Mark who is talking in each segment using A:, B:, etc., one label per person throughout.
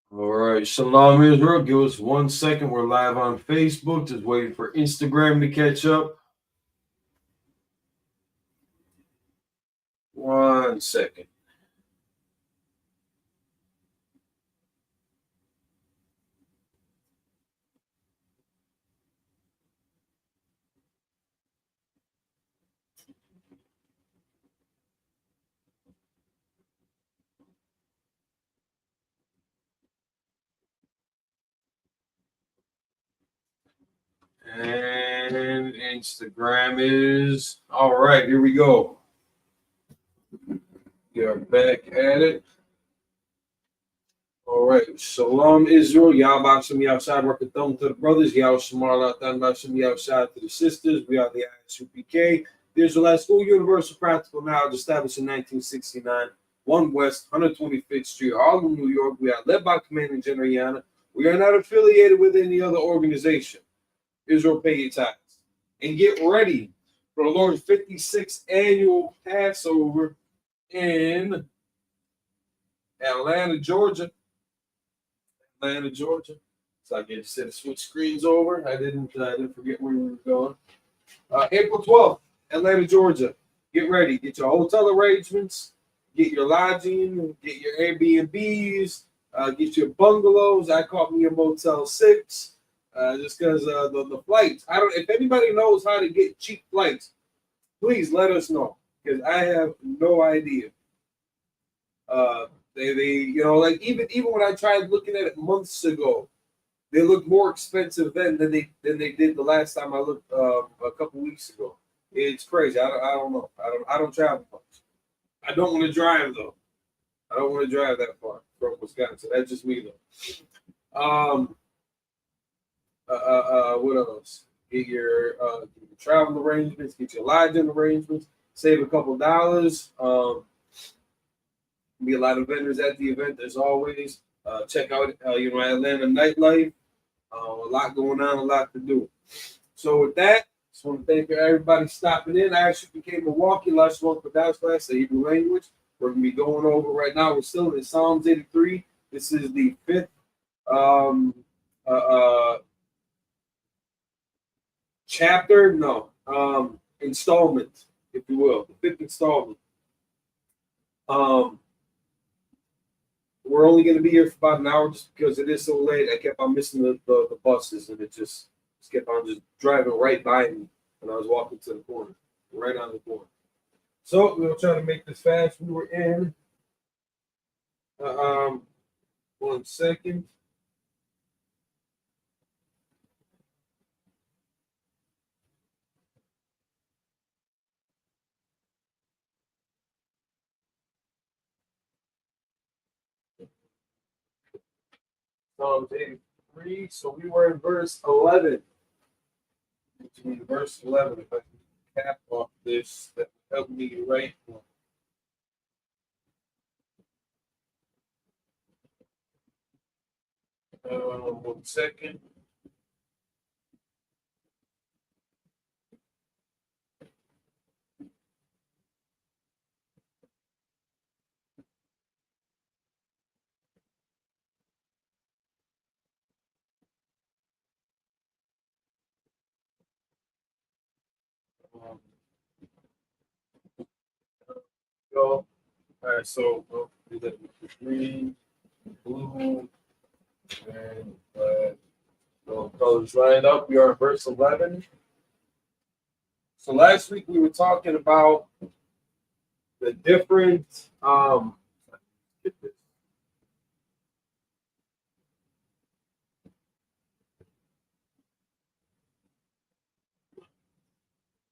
A: All right, Shalom Israel. Give us 1 second. We're live on Facebook. Just waiting for Instagram to catch up. 1 second. And Instagram is all right. Here we go. We are back at it. All right. Shalom Israel. Y'all about some outside working thumb to the brothers. Y'all Shamar about some outside to the sisters. We are the ISUPK, the Israelite School Universal Practical Knowledge, established in 1969, 1 West, 125th Street, Harlem, New York. We are led by Commanding General Yana. We are not affiliated with any other organization. Israel, pay your tithes and get ready for the Lord's 56th annual Passover in Atlanta, Georgia. Atlanta, Georgia. So I get to switch screens over. I didn't forget where we were going. April 12th, Atlanta, Georgia. Get ready. Get your hotel arrangements. Get your lodging. Get your Airbnbs. Get your bungalows. I caught me a Motel 6. Just because the flights. I don't. If anybody knows how to get cheap flights, please let us know because I have no idea. They like even when I tried looking at it months ago, they looked more expensive then than they did the last time I looked a couple weeks ago. It's crazy. I don't know. I don't travel much. I don't want to drive though. I don't want to drive that far from Wisconsin. That's just me though. What else? Get your travel arrangements, get your lodging arrangements, save a couple dollars. Be a lot of vendors at the event as always. Check out Atlanta nightlife. A lot going on, a lot to do. So with that, just want to thank everybody stopping in. I actually became Milwaukee LASHAAN QADASH class, the Hebrew language. We're gonna be going over right now. We're still in Psalms 83. This is the fifth chapter, installment, if you will, the fifth installment. We're only going to be here for about an hour just because it is so late. I kept on missing the buses, and it just kept on just driving right by me when I was walking to the corner, right on the corner. So we'll try to make this fast. We were in 1 second. Psalms 83. So we were in verse 11. Verse 11. If I can cap off this, that will help me right. 1 second. Go. All right, so we'll do that with green, blue, and so colors lined up. We are in verse 11. So last week we were talking about the different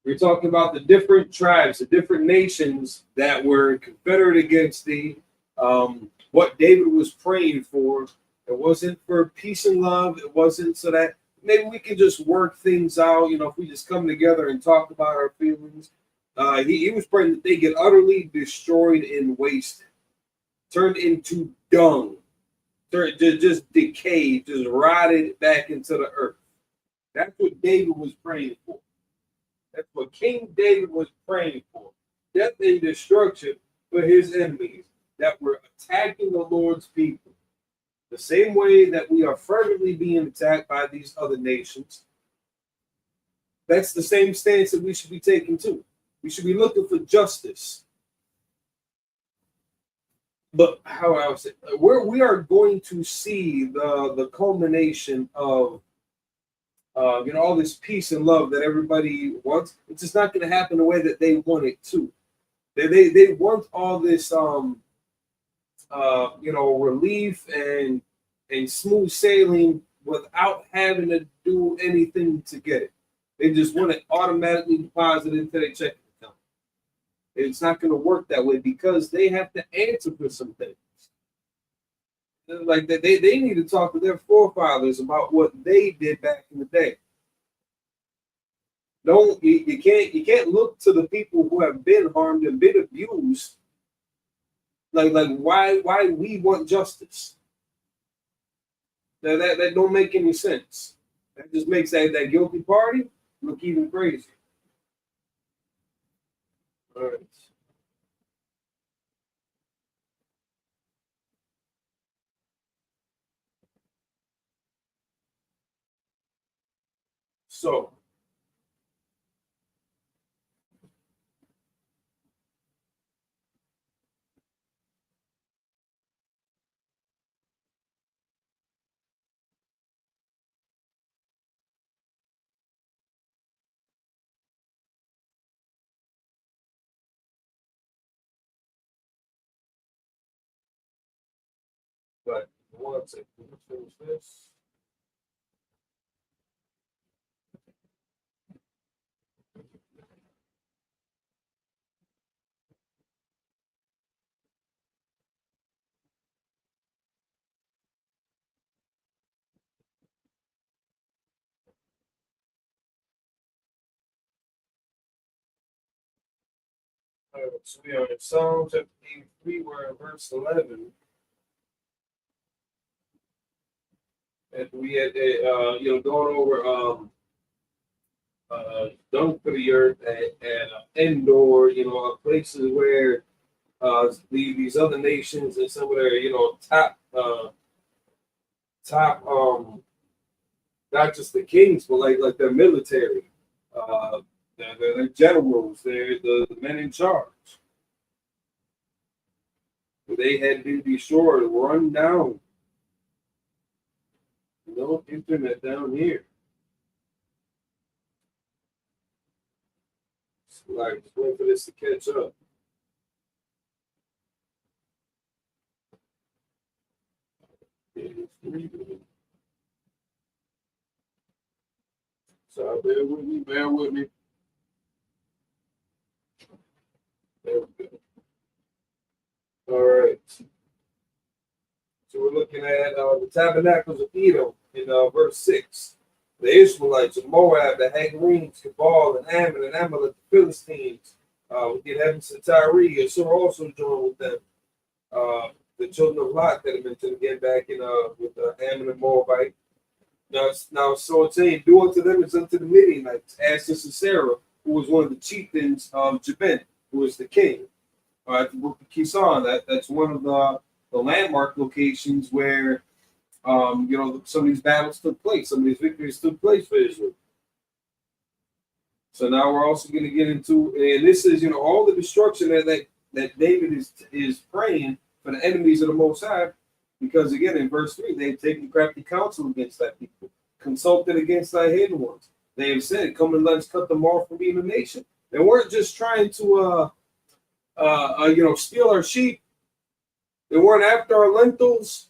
A: we're talking about the different tribes, the different nations that were confederate against the what David was praying for. It wasn't for peace and love. It wasn't so that maybe we can just work things out. If we just come together and talk about our feelings. He was praying that they get utterly destroyed and wasted, turned into dung, just decayed, just rotted back into the earth. That's what David was praying for. That's what King David was praying for. Death and destruction for his enemies that were attacking the Lord's people. The same way that we are fervently being attacked by these other nations, that's the same stance that we should be taking too. We should be looking for justice. But how I would say, we are going to see the culmination of all this peace and love that everybody wants. It's just not going to happen the way that they want it to. They want all this relief and smooth sailing without having to do anything to get it. They just want it automatically deposited into their checking account. It's not going to work that way because they have to answer for some things. Like they need to talk to their forefathers about what they did back in the day. You can't look to the people who have been harmed and been abused. Like why we want justice? That don't make any sense. That just makes that guilty party look even crazy. All right. So but one second, let's finish this. All right, so we are in Psalm chapter 83, we're in verse 11. And we had going over dunk for the earth and indoor, places where these other nations and some of their top not just the kings but like their military, their generals, they're the men in charge. They had been destroyed, run down. No internet down here. Like, just wait for this to catch up. So bear with me, bear with me. There we go. All right. So we're looking at the tabernacles of Edom in verse 6. The Israelites of Moab, the Hagarenes, Cabal, and Ammon, and Amalek, the Philistines, with the inhabitants of Tyre, and so also joined with them. The children of Lot that I mentioned again back in with Ammon and Moabite. Now, so it's saying, do unto them as unto the Midianites, as to Sisera, who was one of the chieftains of Jabin, who was the king. The book of Kisan, that's one of the landmark locations where some of these battles took place, some of these victories took place for Israel. So now we're also going to get into, and this is all the destruction that David is praying for the enemies of the Most High, because again in verse 3 they've taken crafty counsel against thy people, consulted against thy hidden ones. They have said, "Come and let's cut them off from being a nation." They weren't just trying to steal our sheep. They weren't after our lentils.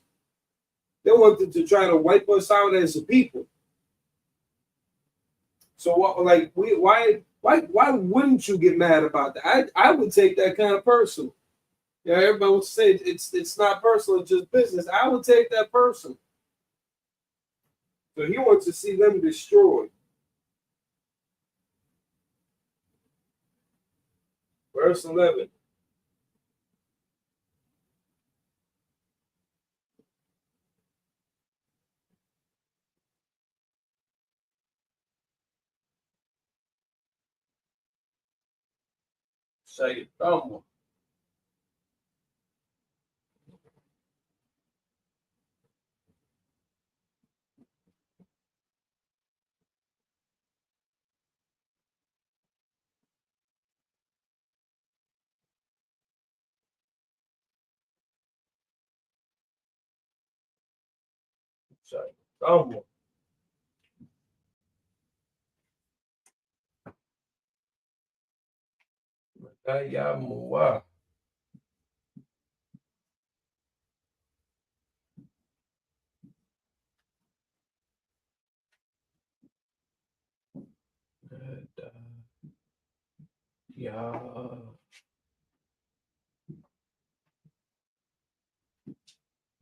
A: They wanted to try to wipe us out as a people. So why wouldn't you get mad about that? I would take that kind of personal. Yeah, everybody would say it's not personal, it's just business. I would take that personal. So he wants to see them destroyed. Verse 11. Say thumb. Vamos. Ayamoa. Yeah.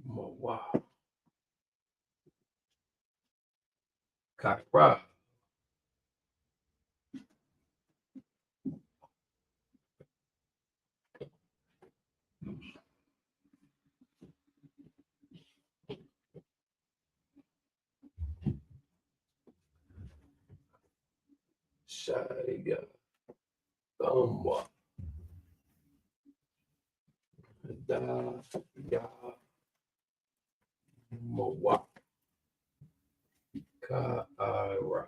A: Moa. Kakra. Shaya. Vamos. Da. Ya. Moa. Kaira.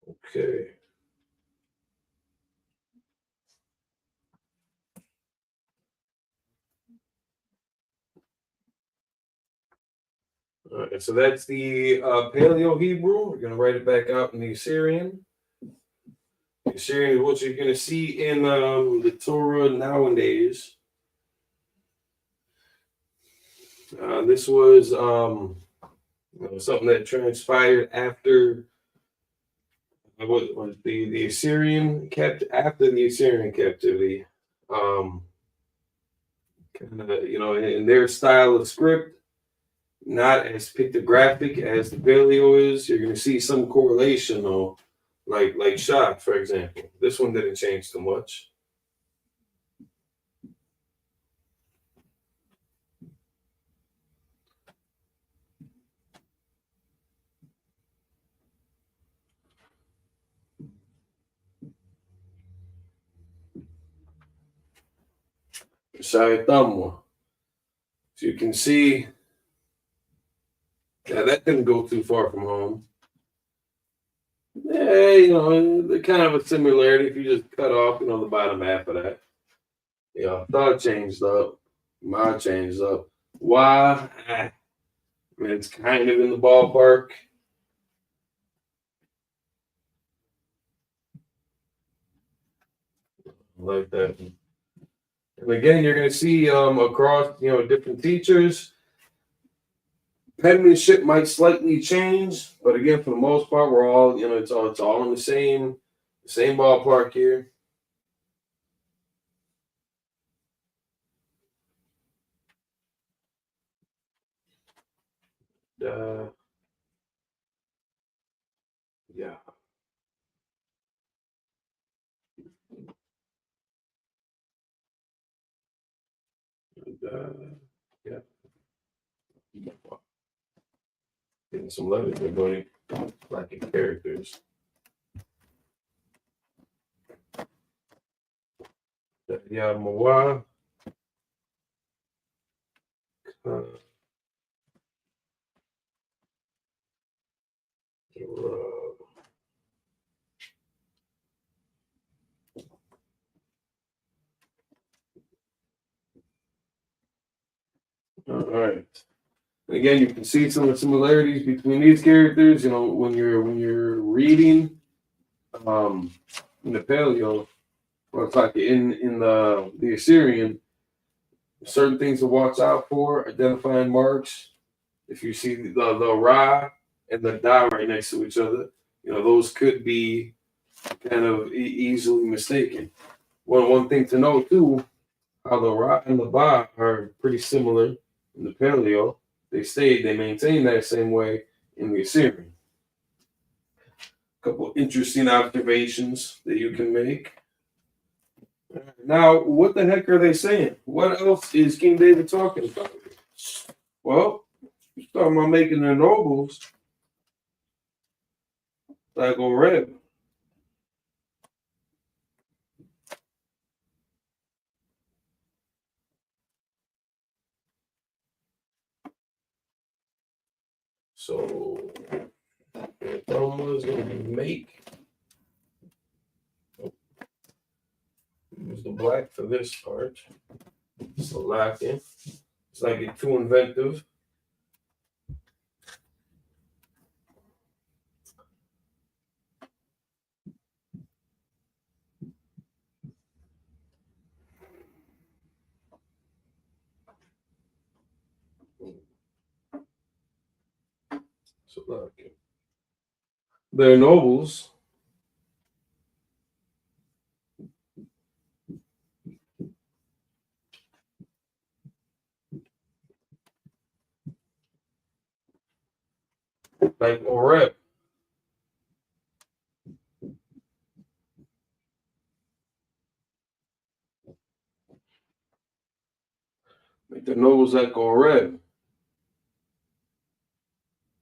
A: Okay. All right, so that's the Paleo Hebrew. We're going to write it back out in the Assyrian. The Assyrian is what you're going to see in the Torah nowadays. This was something that transpired after what the Assyrian kept after the Assyrian captivity. Kind of, in their style of script, not as pictographic as the Paleo is. You're going to see some correlation though, like Shah, for example. This one didn't change too much. Shayathamwa. So you can see that didn't go too far from home. Yeah, they're kind of a similarity if you just cut off, the bottom half of that. Thought changed up. Ma changed up. Why? I mean, it's kind of in the ballpark. Like that. And again, you're going to see across, different teachers, penmanship might slightly change, but again, for the most part, we're all, it's all in the same ballpark here. Yeah. Yeah. Getting some letters there, buddy. Lacking characters. Yeah, Mawa. All right. Again, you can see some of the similarities between these characters. When you're reading, in the Paleo, or it's like in the Assyrian, certain things to watch out for, identifying marks. If you see the Ra and the Da right next to each other, those could be kind of easily mistaken. One thing to know too, how the Ra and the Ba are pretty similar in the Paleo. They maintain that same way in the Assyrian. A couple interesting observations that you can make. Now, what the heck are they saying? What else is King David talking about? Well, he's talking about making the nobles like a red. So, Thomas is going to make. Use the black for this part. Slacking. It's not get too inventive.
B: So like their nobles like Oreb. Like the nobles like Oreb.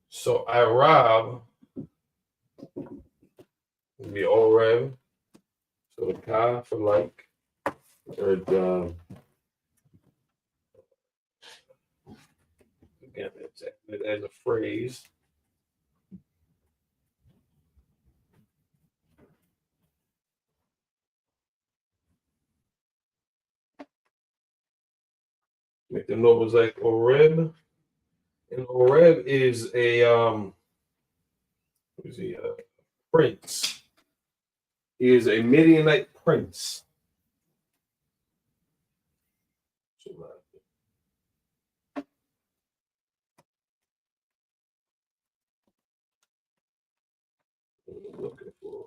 B: So Arab would be Oreb. So the Ka for like, or the, again, it's as a phrase. Make the nobles like Oreb. And Oreb is a who's he? Prince. He is a Midianite prince. So, looking for.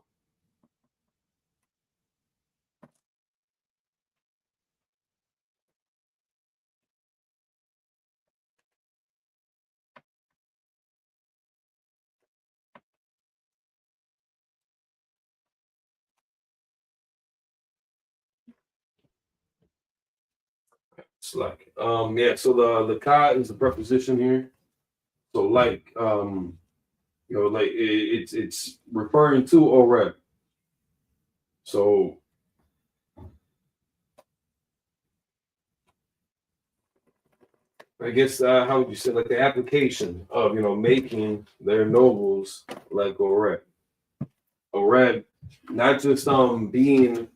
B: It's like yeah, so the Ka is the preposition here. So like like it's referring to Oreb. So I guess how would you say, like the application of making their nobles like Oreb. Oreb, not just being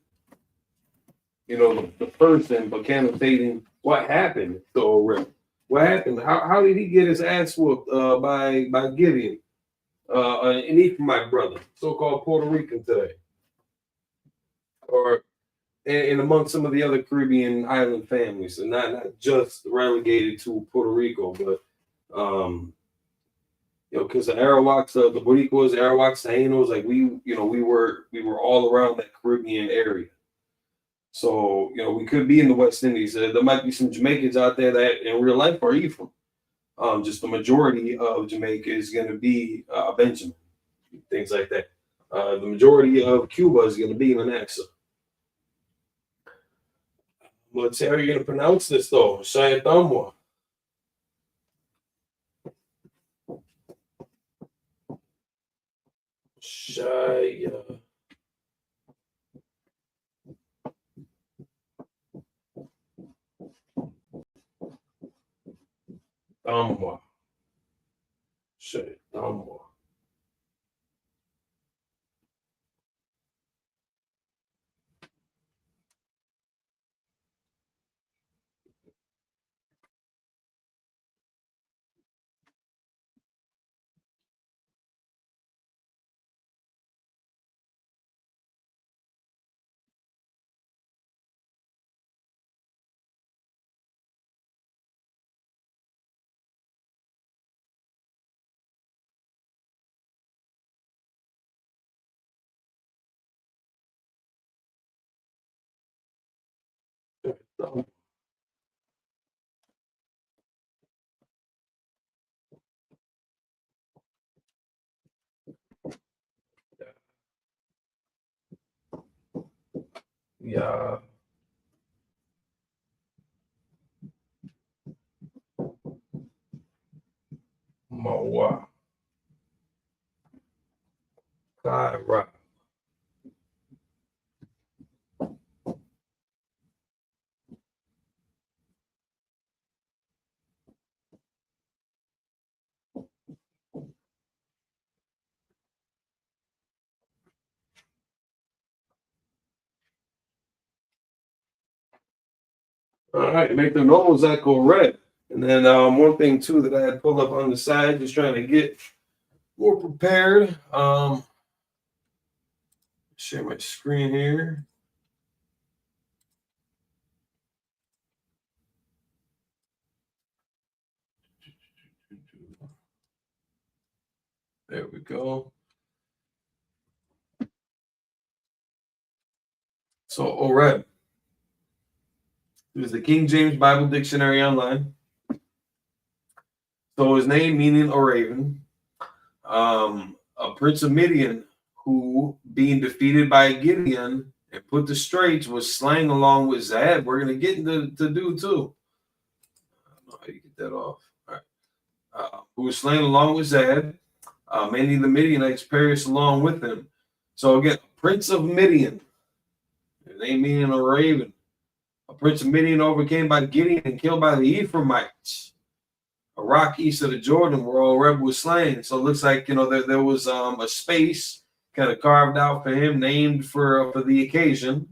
B: the person, but connotating what happened to Oreb. What happened? How did he get his ass whooped by Gideon? And Ephraimite brother, so-called Puerto Rican today, or and among some of the other Caribbean island families, and not just relegated to Puerto Rico, but because the Arawaks, the Boricuas, Arawaks, Taínos, like we were all around that Caribbean area. So we could be in the West Indies. There might be some Jamaicans out there that in real life are Ephraim. Just the majority of Jamaica is going to be Benjamin, things like that. The majority of Cuba is going to be Manasseh. Let's see how you're going to pronounce this though. Shayatamwa. Shayatamwa. Shayatamwa. Yeah. Mawa. Kaira. All right, make the nose echo red. And then one thing too that I had pulled up on the side, just trying to get more prepared. Share my screen here. There we go. So Oreb. This is the King James Bible Dictionary online. So his name meaning a raven. A prince of Midian who, being defeated by Gideon and put to straits, was slain along with Zab. We're going to get into do too. I don't know how you get that off. All right. Who was slain along with Zab. Many of the Midianites perished along with him. So again, prince of Midian. His name meaning a raven. A prince of Midian overcame by Gideon and killed by the Ephraimites. A rock east of the Jordan where Oreb was slain. So it looks like, you know, there was a space kind of carved out for him, named for the occasion.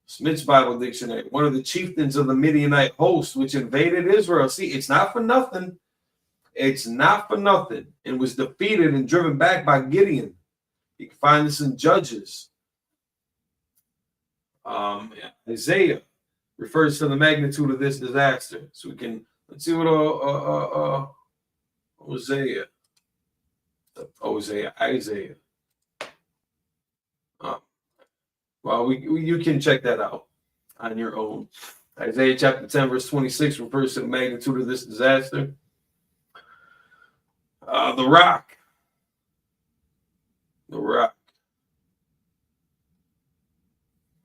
B: Smith's Bible Dictionary, one of the chieftains of the Midianite host, which invaded Israel. See, it's not for nothing. It's not for nothing. And was defeated and driven back by Gideon. You can find this in Judges. Isaiah refers to the magnitude of this disaster. So we can, let's see what Isaiah. Well, you can check that out on your own. Isaiah chapter 10, verse 26 refers to the magnitude of this disaster. The rock. The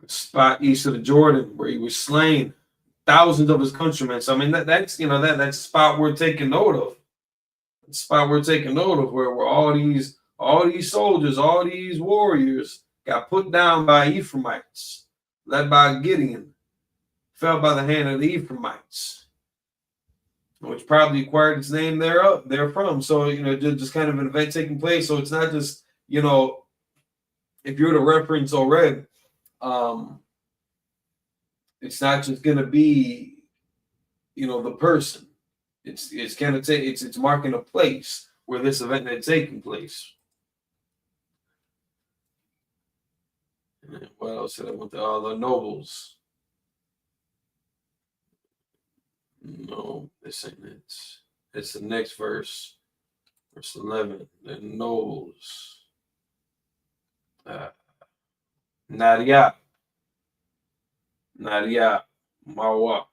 B: spot east of the Jordan where he was slain. Thousands of his countrymen. So I mean that's a spot we're taking note of. The spot we're taking note of where all these soldiers, all these warriors got put down by Ephraimites, led by Gideon, fell by the hand of the Ephraimites, which probably acquired its name therefrom. So, you know, just kind of an event taking place. So it's not just, you know, if you're to reference Oreb, it's not just going to be, you know, the person. It's kind of it's marking a place where this event had taken place. What else did I want to? The nobles. No, this ain't it. It's the next verse. Verse 11. The nobles. Nadia. Mawa.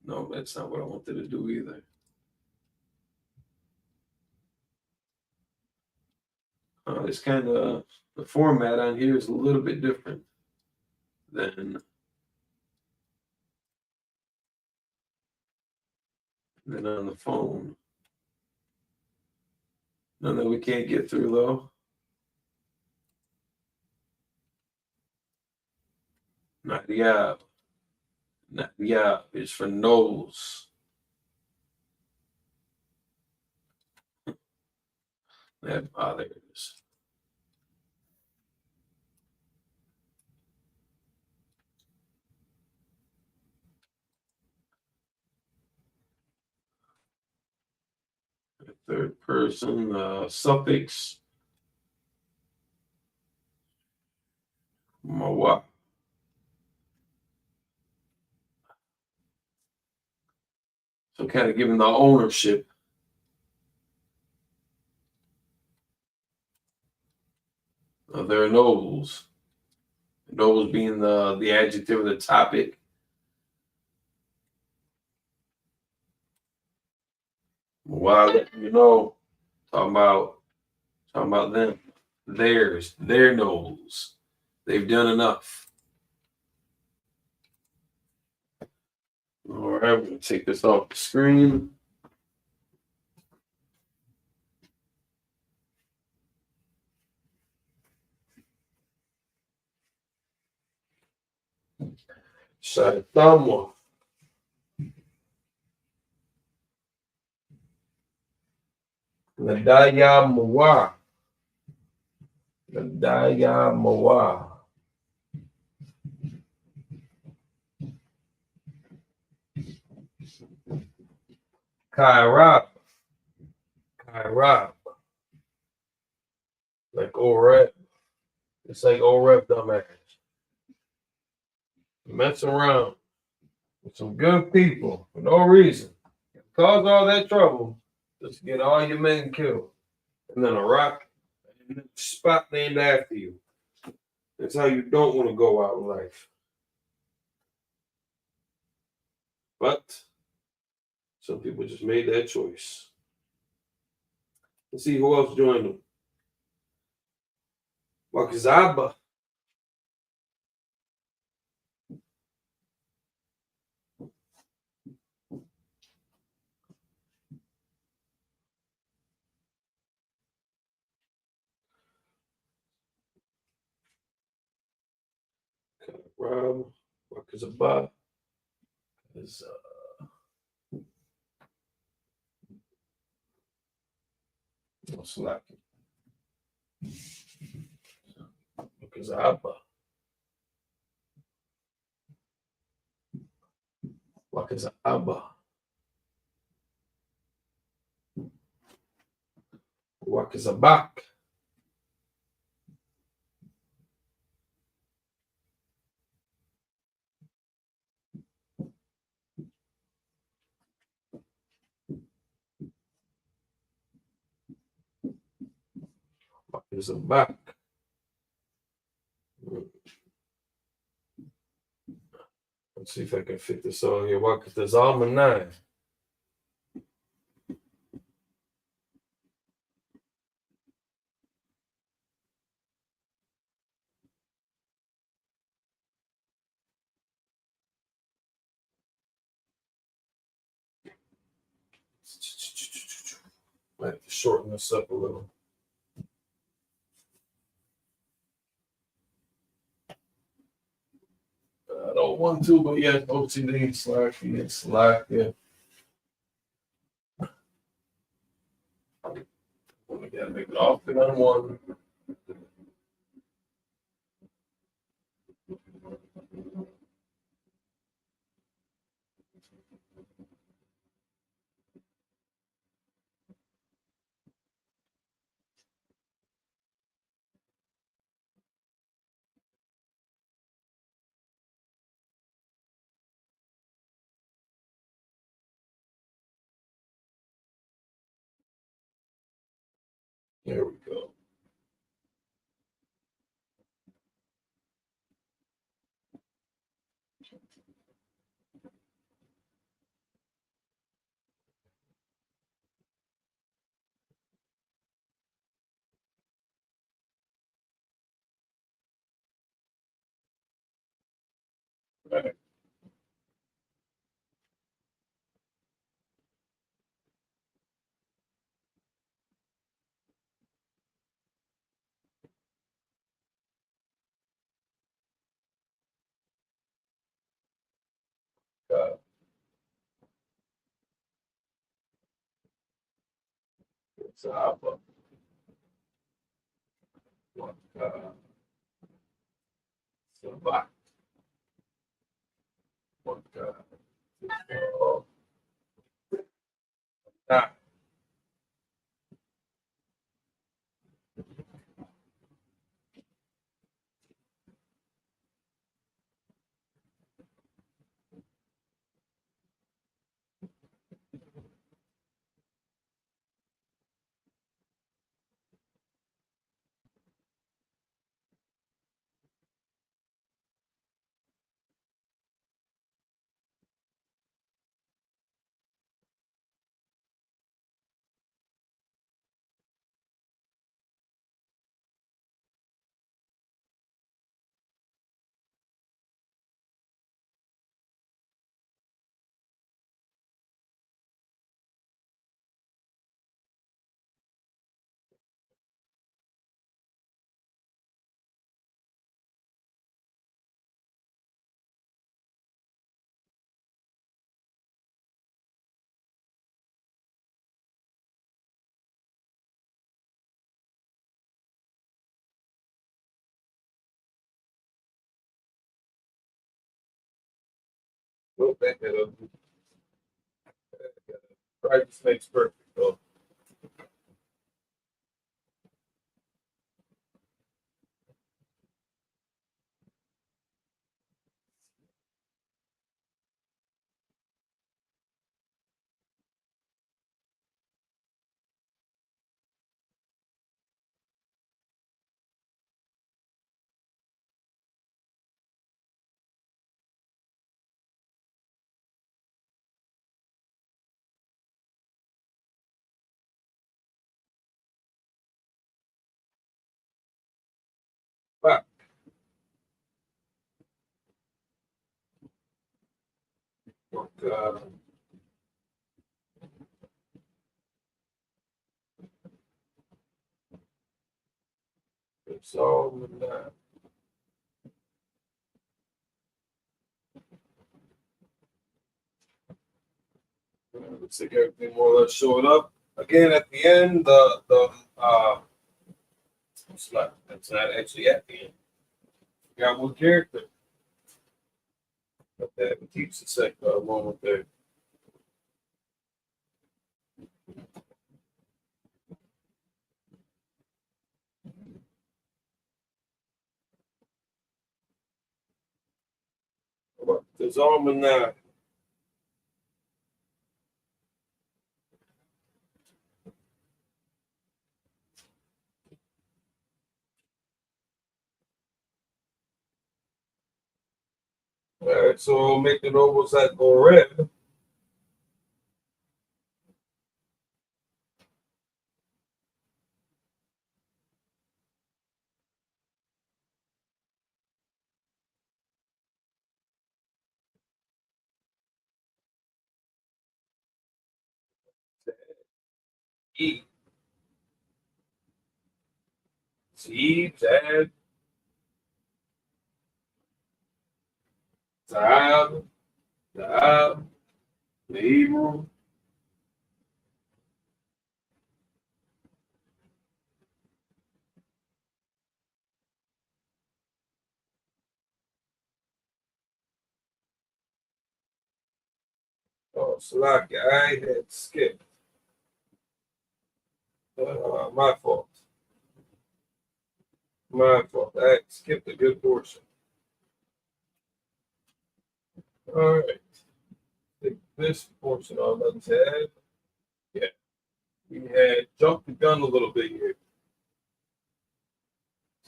B: No, that's not what I wanted to do either. It's kind of, the format on here is a little bit different than on the phone. None that we can't get through though. Nadia is for nobles. There it is. Third person, suffix. Mawa. So kind of giving the ownership. They're nobles. Nobles being the adjective of the topic. Well, you know, talking about them. Their nobles. They've done enough. All right, we're going to take this off the screen. Saitama. Nadaya Mawa. Kairab. Like Oreb. It's like Oreb dumbass. Mess around with some good people for no reason. cause all that trouble, just get all your men killed, and then a rock and a spot named after you. That's how you don't want to go out in life. But some people just made that choice. Let's see who else joined them. Wakazaba. Rob. Wakazaba. Is Slacking. Wakazaba. Wakazaba. Wakazabak. Wakazabak. Let's see if I can fit this all here. Wakazama 9. I have to shorten this up a little. I don't want to, but yeah, OCD, Slack, yeah. We gotta make it off and on one. There we go. Right. It's Alpha. Slack. Ah. Go back that up. Practice makes perfect, though.
A: It's all in that. Looks like everything more or less showed up. Again, at the end, it's not, that's not actually at the end. Got one character. But that keeps the second moment there. There's almanac. All right, so we'll make the nobles that go red. E. Z, Zad, Zab, Zab, the Hebrew. Oh, Salaki, I had skipped. My fault. My fault. I skipped a good portion. All right. Take this portion on the tab. Yeah. We had jumped the gun a little bit here.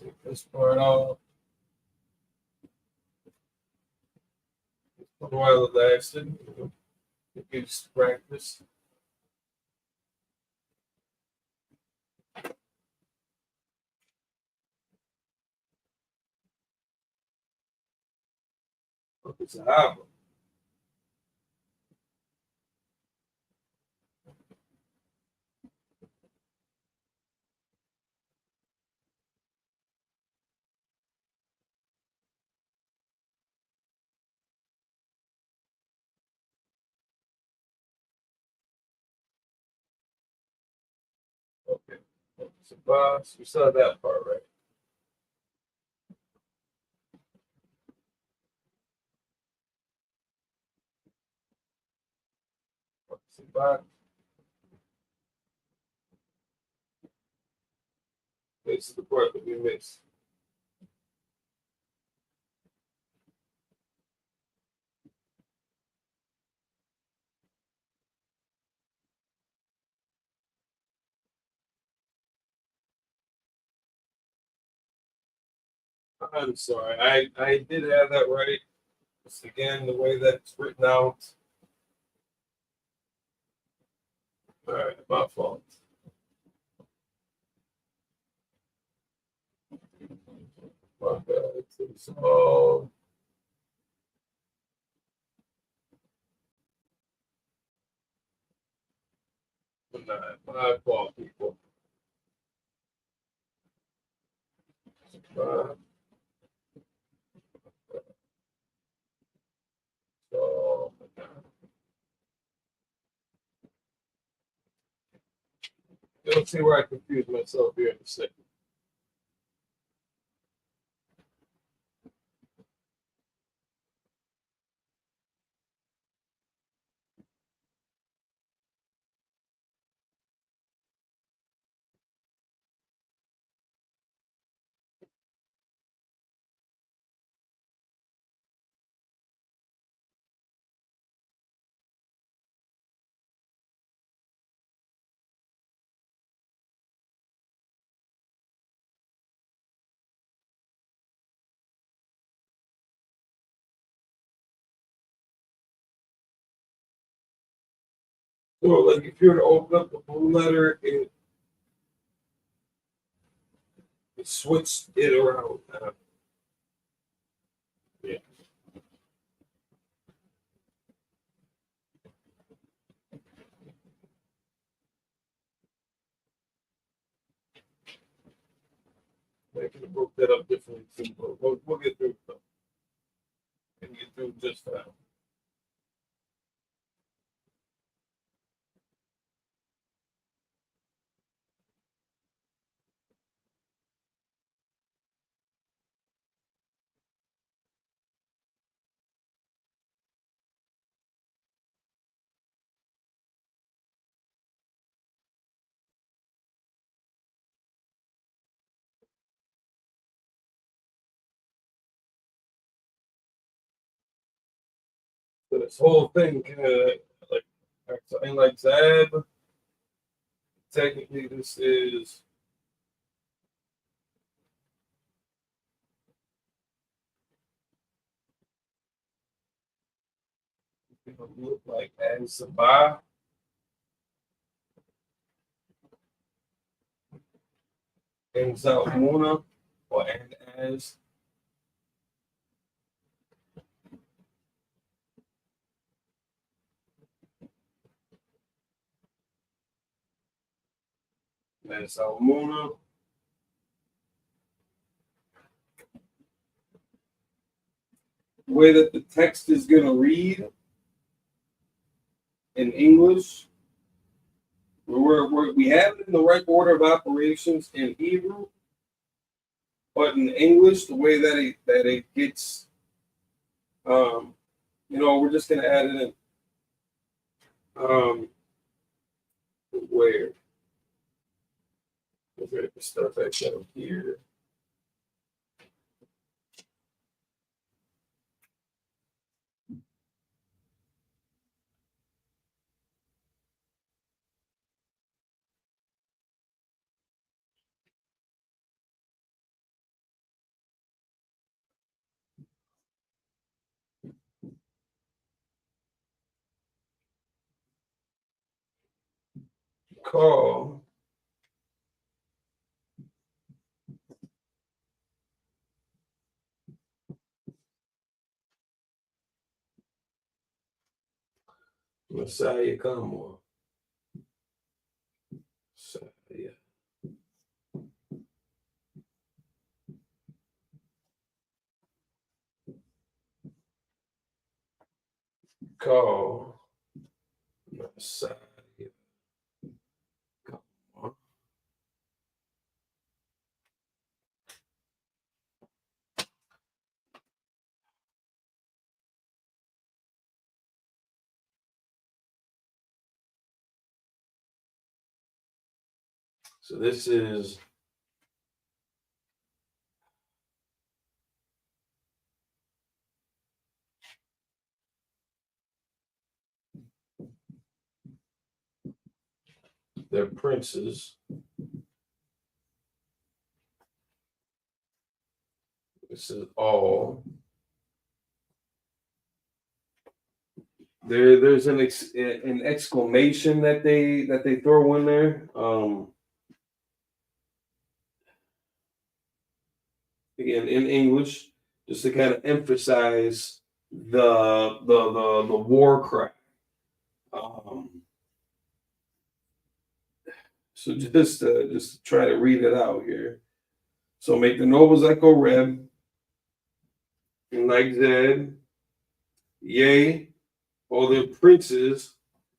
A: Take this part off. While it lasted. It gives practice. It's a album. Okay. It's a boss. You saw that part, right? It's a box. This is the part that we missed. I'm sorry. I did have that right. Just again, the way that it's written out. All right, my fault. My bad. It's all. My fault, people. My fault. You'll see where I confused myself here in a second. So, like, if you were to open up the blue letter, it switched it around. Yeah. have broke that up differently too, but we'll get through it though. And get through just fine. So this whole thing like Zab, technically this is gonna look like as Sabah and Zalmuna or and as Zalmuna. The way that the text is gonna read in English, we have it in the right order of operations in Hebrew, but in English, the way that it gets, we're just gonna add it in. Where? We'll get the stuff back down here. Call Messiah come on. Messiah. Call Messiah. Come on. So this is their princes. This is all. There's an exclamation that they throw in there. Again in English, just to kind of emphasize the war cry. So just to try to read it out here. So make the nobles echo Reb, and like Zed, yea, all the princes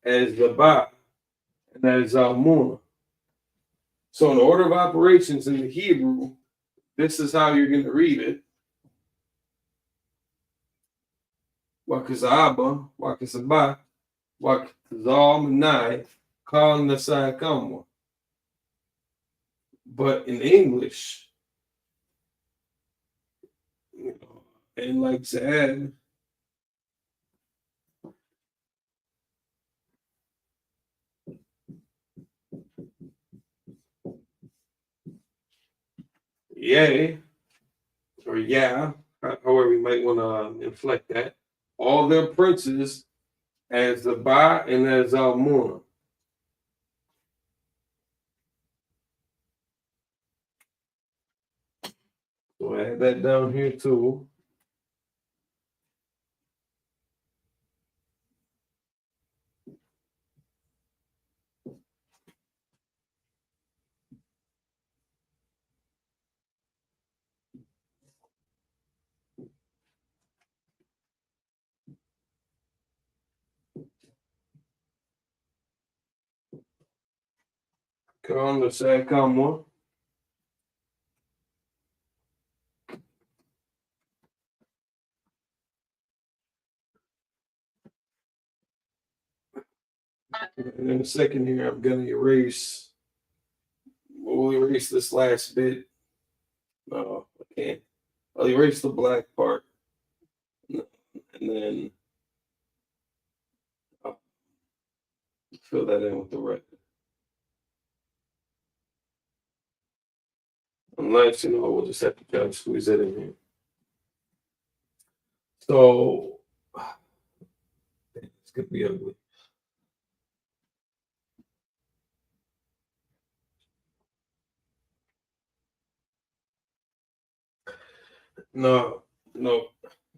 A: as the Ba, and as Zalmunna. So in the order of operations in the Hebrew, this is how you're going to read it. Wakazaba, Wakazaba, Wakazalmanai, calling the Sayakamwa. But in English, and like Zed, yea, or yeah, however you might want to inflect that, all their princes as the Ba and as Zalmunna. So I add that down here too.
B: Calm, let's say calm one. And in a second here, I'm gonna erase. We'll erase this last bit. No, I can't. I'll erase the black part, and then I'll fill that in with the red. Unless, we'll just have to try to squeeze it in here. So it's gonna be ugly. No. I'm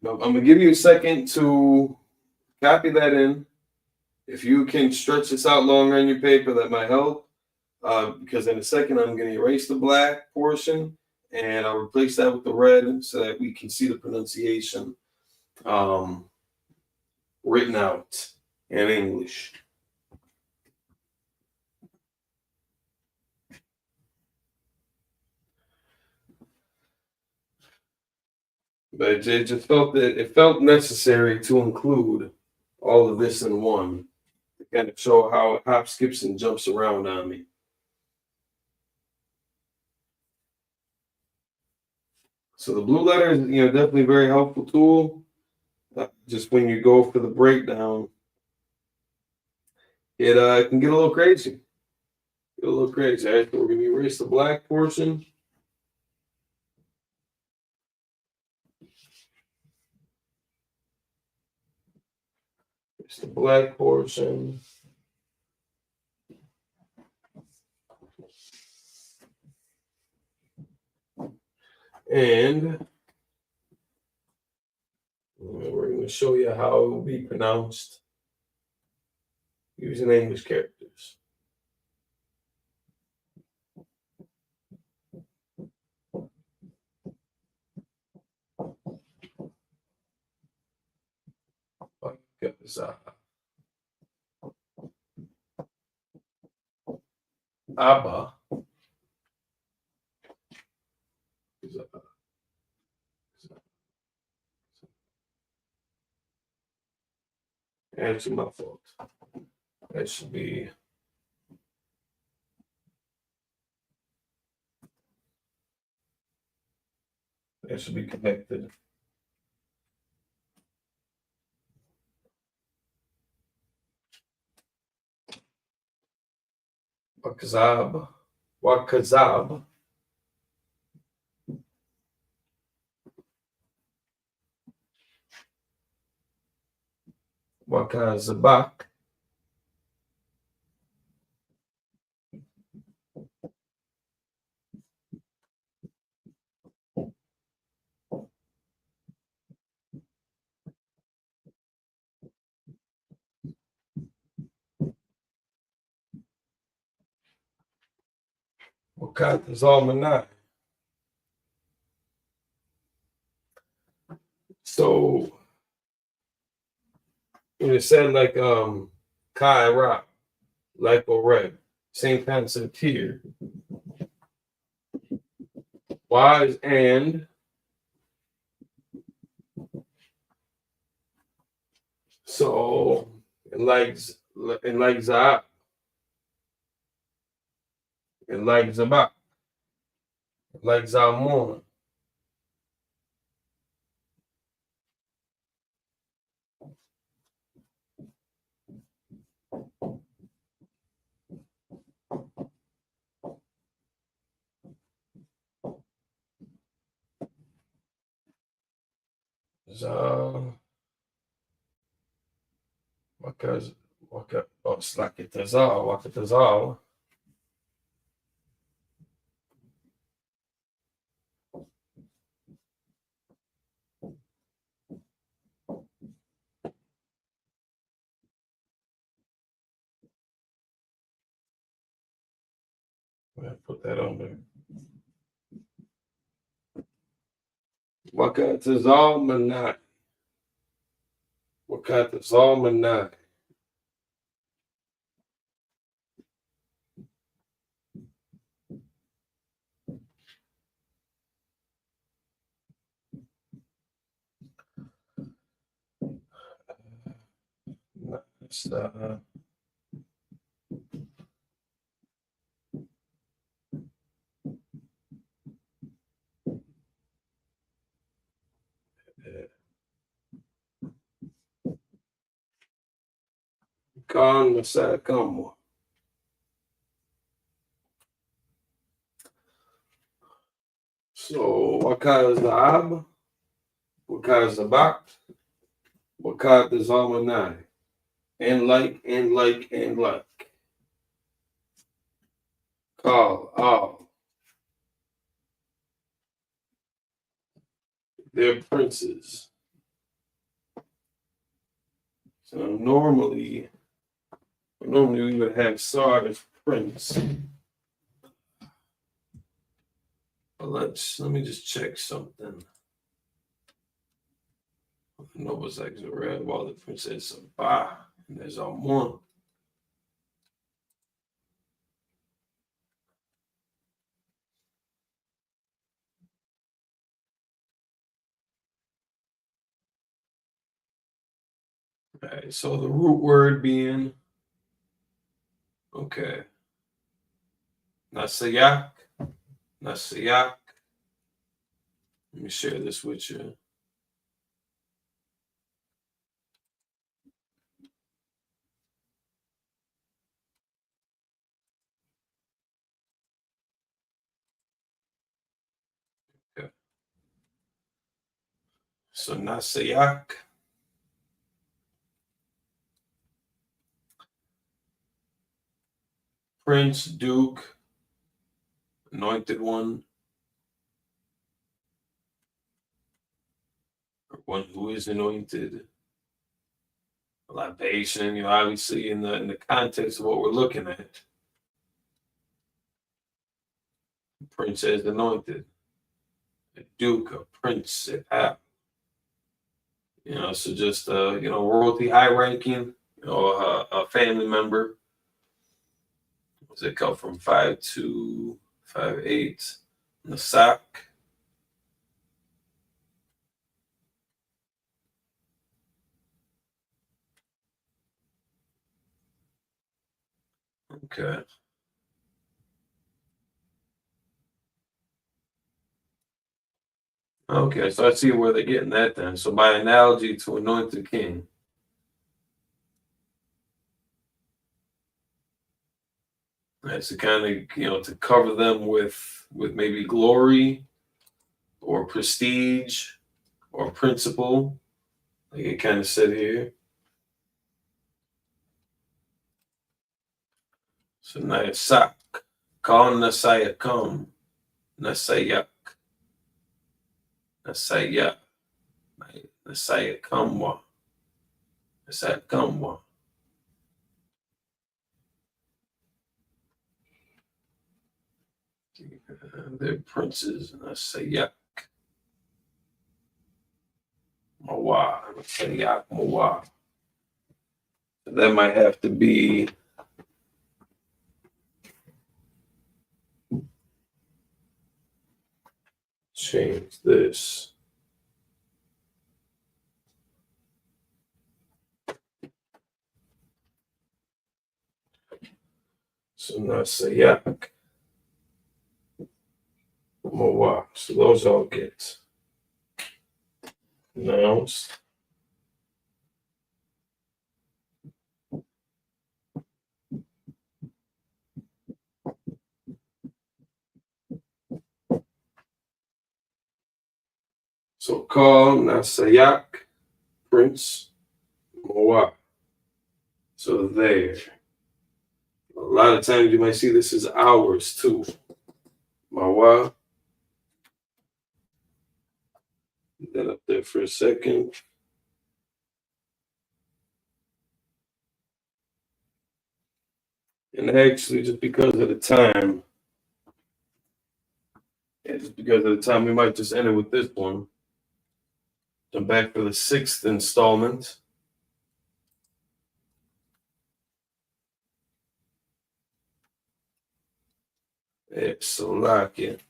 B: gonna give you a second to copy that in. If you can stretch this out longer on your paper, that might help. Because in a second, I'm gonna erase the black portion and I'll replace that with the red so that we can see the pronunciation written out in English. But it just felt necessary to include all of this in one to kind of show how it hops, skips, and jumps around on me. So the blue letter is, definitely a very helpful tool. Just when you go for the breakdown, it can get a little crazy. All right, so we're going to erase the black portion. It's the black portion. And we're going to show you how it will be pronounced using English characters. Abba. Actually, my fault. That should be connected. Wakazab. Wakazabak. Wakatazalmanai. So when it said like Kai Rock, like or red, same concept here. Wise and so like Zab and like Zabak, like Zalmon. Wakatazal. Put that on there. Wakatazalmanai. Wakatazalmanai. Let's, Con Messiah come. So Wakad is the Ab, Wakad is the Bak, Wakad is Almanai. And like, and like, and like. Call all their princes. So normally we would have Sar as prince. But let me just check something. Novoselic are red while the princess of Ba, and there's Amon. All right, so the root word being okay. Nasayak. Nasayak. Let me share this with you. Okay. So Nasayak. Prince, Duke, Anointed One, or one who is anointed. Libation, obviously in the context of what we're looking at. Prince as anointed. A duke, a prince, so just royalty, high ranking, a family member. Does it come from 5'2", 5'8", Nasak? Okay. Okay, so I see where they're getting that then. So by analogy to anointed king. Right, so kind of, to cover them with maybe glory or prestige or principle, like it kind of said here. So Nayasak, call Nasaya come, Nasayak, Nasaya, Nasaya kamwa, Nasaya kamwa. They're princes, Nasayak, Mawa, Nasayak, Mawa. That might have to be change this. So Nasayak, Mawa. So those all get nouns. So call Nasayak, prince, Mawa. So there. A lot of times you might see this as hours too. Mawa. That up there for a second. And actually, just because of the time, we might just end it with this one. Come back for the 6th installment. So lock it.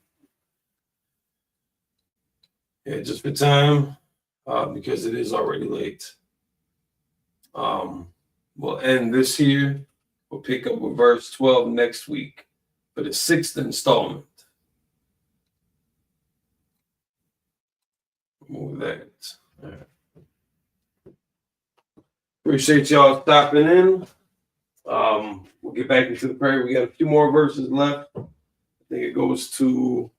B: Yeah, just for time, because it is already late. We'll end this here. We'll pick up with verse 12 next week for the 6th installment. Move that. All right. Appreciate y'all stopping in. We'll get back into the prayer. We got a few more verses left. I think it goes to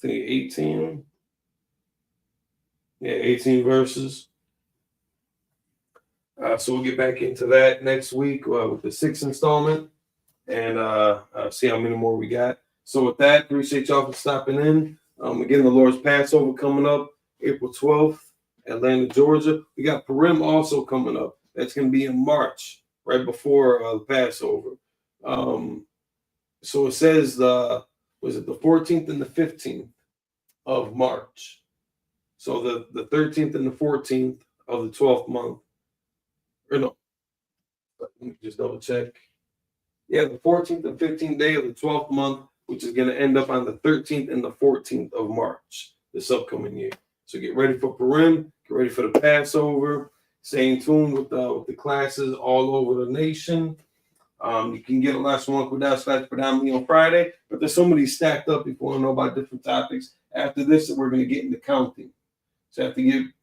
B: 18. Yeah, 18 verses. So we'll get back into that next week with the 6th installment and see how many more we got. So with that, appreciate y'all for stopping in. Again, the Lord's Passover coming up April 12th, Atlanta, Georgia. We got Purim also coming up. That's going to be in March, right before the Passover. So it says, was it the 14th and the 15th of March? So the 13th and the 14th of the 12th month. Or no, let me just double check. Yeah, the 14th and 15th day of the 12th month, which is going to end up on the 13th and the 14th of March this upcoming year. So get ready for Purim, get ready for the Passover. Stay in tune with the classes all over the nation. You can get a LASHAAN QADASH predominantly on Friday, but there's so many stacked up if you want to know about different topics. After this, we're going to get into counting. So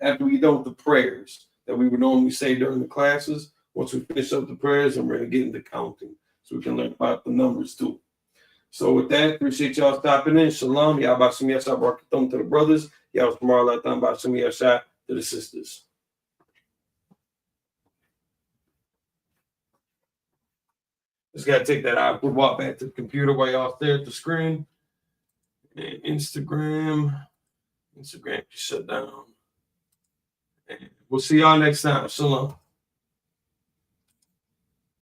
B: after we done with the prayers that we would normally say during the classes, once we finish up the prayers, and we're going to get into counting so we can learn about the numbers too. So with that, appreciate y'all stopping in. Shalom. Y'all bashim yasha barakatum to the brothers. Y'all tomorrow latam bashim yasha to the sisters. Just got to take that out. We'll walk back to the computer while y'all stare at the screen. And Instagram shut down. And we'll see y'all next time. Shalom.